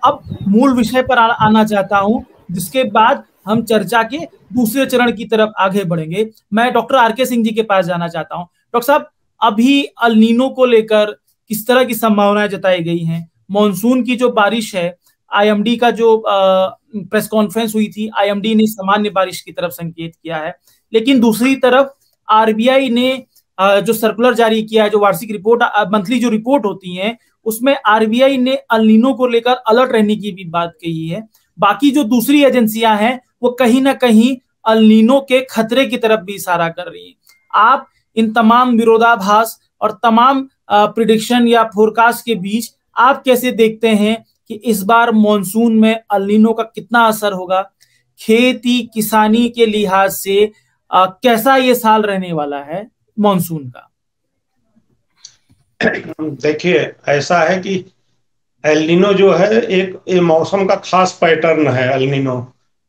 अब मूल विषय पर आना चाहता हूं, जिसके बाद हम चर्चा के दूसरे चरण की तरफ आगे बढ़ेंगे। मैं डॉक्टर आर.के. सिंह जी के पास जाना चाहता हूं। डॉक्टर साहब, अभी अल नीनो को लेकर किस तरह की संभावनाएं जताई गई हैं? मॉनसून की जो बारिश है, आईएमडी का जो प्रेस कॉन्फ्रेंस हुई थी, आईएमडी ने सामान्य बारिश की तरफ संकेत किया है, लेकिन दूसरी तरफ आरबीआई ने जो सर्कुलर जारी किया है, जो वार्षिक रिपोर्ट, मंथली जो रिपोर्ट होती है, उसमें आरबीआई ने अल नीनो को लेकर अलर्ट रहने की भी बात कही है। बाकी जो दूसरी एजेंसियां हैं वो कहीं ना कहीं अल नीनो के खतरे की तरफ भी इशारा कर रही हैं। आप इन तमाम विरोधाभास और तमाम प्रिडिक्शन या फोरकास्ट के बीच आप कैसे देखते हैं कि इस बार मॉनसून में अल नीनो का कितना असर होगा? खेती किसानी के लिहाज से कैसा ये साल रहने वाला है मॉनसून का? देखिए, ऐसा है कि एल नीनो जो है एक मौसम का खास पैटर्न है। एल नीनो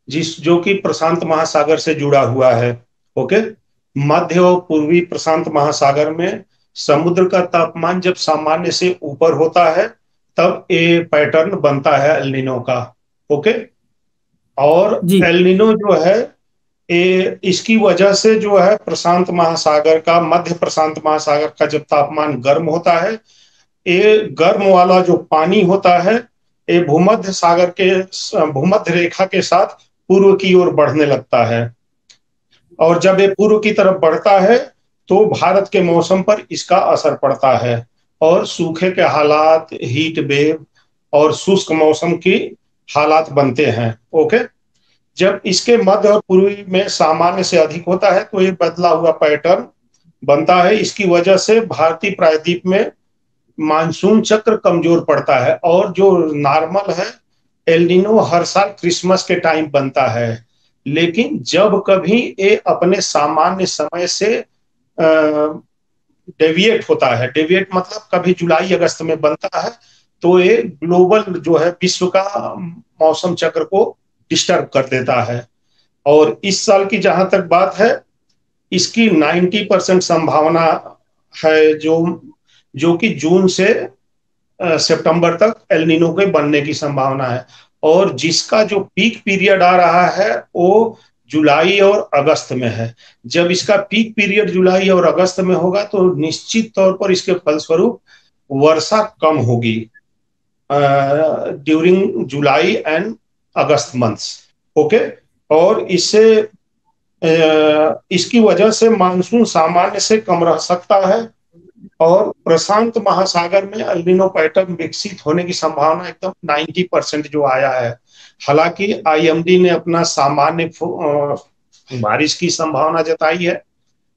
जो कि प्रशांत महासागर से जुड़ा हुआ है। ओके, मध्य और पूर्वी प्रशांत महासागर में समुद्र का तापमान जब सामान्य से ऊपर होता है तब ये पैटर्न बनता है एल नीनो का। ओके, और एल नीनो जो है इसकी वजह से जो है प्रशांत महासागर का, मध्य प्रशांत महासागर का जब तापमान गर्म होता है, ये गर्म वाला जो पानी होता है ये भूमध्य सागर के भूमध्य रेखा के साथ पूर्व की ओर बढ़ने लगता है। और जब ये पूर्व की तरफ बढ़ता है तो भारत के मौसम पर इसका असर पड़ता है और सूखे के हालात, हीट वेव और शुष्क मौसम की हालात बनते हैं। ओके, जब इसके मध्य और पूर्वी में सामान्य से अधिक होता है तो ये बदला हुआ पैटर्न बनता है। इसकी वजह से भारतीय प्रायद्वीप में मानसून चक्र कमजोर पड़ता है और जो नॉर्मल है एल नीनो हर साल क्रिसमस के टाइम बनता है, लेकिन जब कभी ये अपने सामान्य समय से डेविएट होता है, डेविएट मतलब कभी जुलाई अगस्त में बनता है, तो ये ग्लोबल जो है विश्व का मौसम चक्र को डिस्टर्ब कर देता है। और इस साल की जहां तक बात है, इसकी 90% संभावना है जो कि जून से सितंबर तक एल नीनो के बनने की संभावना है। और जिसका जो पीक पीरियड आ रहा है वो जुलाई और अगस्त में है। जब इसका पीक पीरियड जुलाई और अगस्त में होगा तो निश्चित तौर पर इसके फलस्वरूप वर्षा कम होगी during July and August months. Okay, और इसकी वजह से मानसून सामान्य से कम रह सकता है और प्रशांत महासागर में एल नीनो पैटर्न विकसित होने की संभावना एकदम 90% जो आया है। हालांकि आईएमडी ने अपना सामान्य बारिश की संभावना जताई है,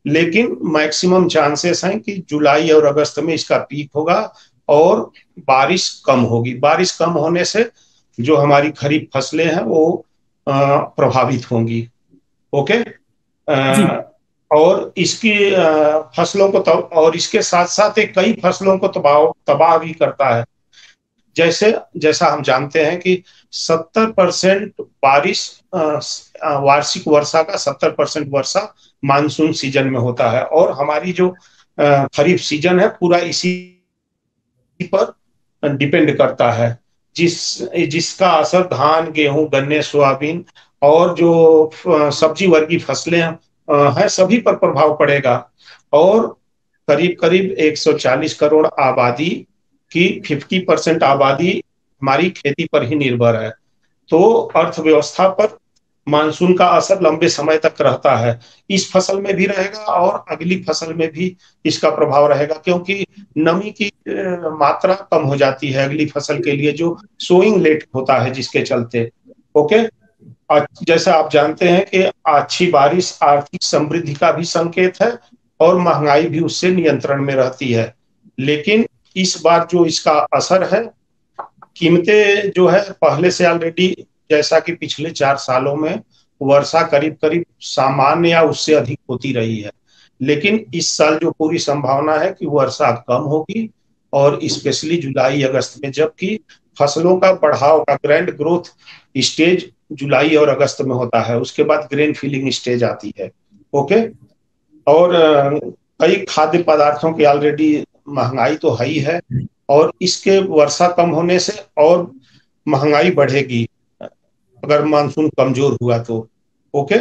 लेकिन मैक्सिमम चांसेस हैं कि जुलाई और अगस्त में इसका पीक होगा और बारिश कम होगी। बारिश कम होने से जो हमारी खरीफ फसलें हैं वो प्रभावित होंगी। ओके, और इसकी फसलों को और इसके साथ साथ कई फसलों को तबाह भी करता है। जैसा हम जानते हैं कि 70% बारिश, वार्षिक वर्षा का 70% वर्षा मानसून सीजन में होता है और हमारी जो खरीफ सीजन है पूरा इसी पर डिपेंड करता है, जिसका असर धान, गेहूं, गन्ने, सोयाबीन और जो सब्जी वर्गीय फसलें हैं सभी पर प्रभाव पड़ेगा। और करीब करीब 140 करोड़ आबादी की 50% आबादी हमारी खेती पर ही निर्भर है। तो अर्थव्यवस्था पर मानसून का असर लंबे समय तक रहता है। इस फसल में भी रहेगा और अगली फसल में भी इसका प्रभाव रहेगा, क्योंकि नमी की मात्रा कम हो जाती है अगली फसल के लिए, जो सोइंग लेट होता है जिसके चलते। ओके, जैसा आप जानते हैं कि अच्छी बारिश आर्थिक समृद्धि का भी संकेत है और महंगाई भी उससे नियंत्रण में रहती है। लेकिन इस बार जो इसका असर है, कीमतें जो है पहले से ऑलरेडी, जैसा कि पिछले 4 सालों में वर्षा करीब करीब सामान्य या उससे अधिक होती रही है, लेकिन इस साल जो पूरी संभावना है कि वर्षा कम होगी और स्पेशली जुलाई अगस्त में, जबकि फसलों का बढ़ाव का ग्रैंड ग्रोथ स्टेज जुलाई और अगस्त में होता है, उसके बाद ग्रेन फिलिंग स्टेज आती है। ओके, और कई खाद्य पदार्थों की ऑलरेडी महंगाई तो है ही है और इसके वर्षा कम होने से और महंगाई बढ़ेगी अगर मानसून कमजोर हुआ तो। ओके।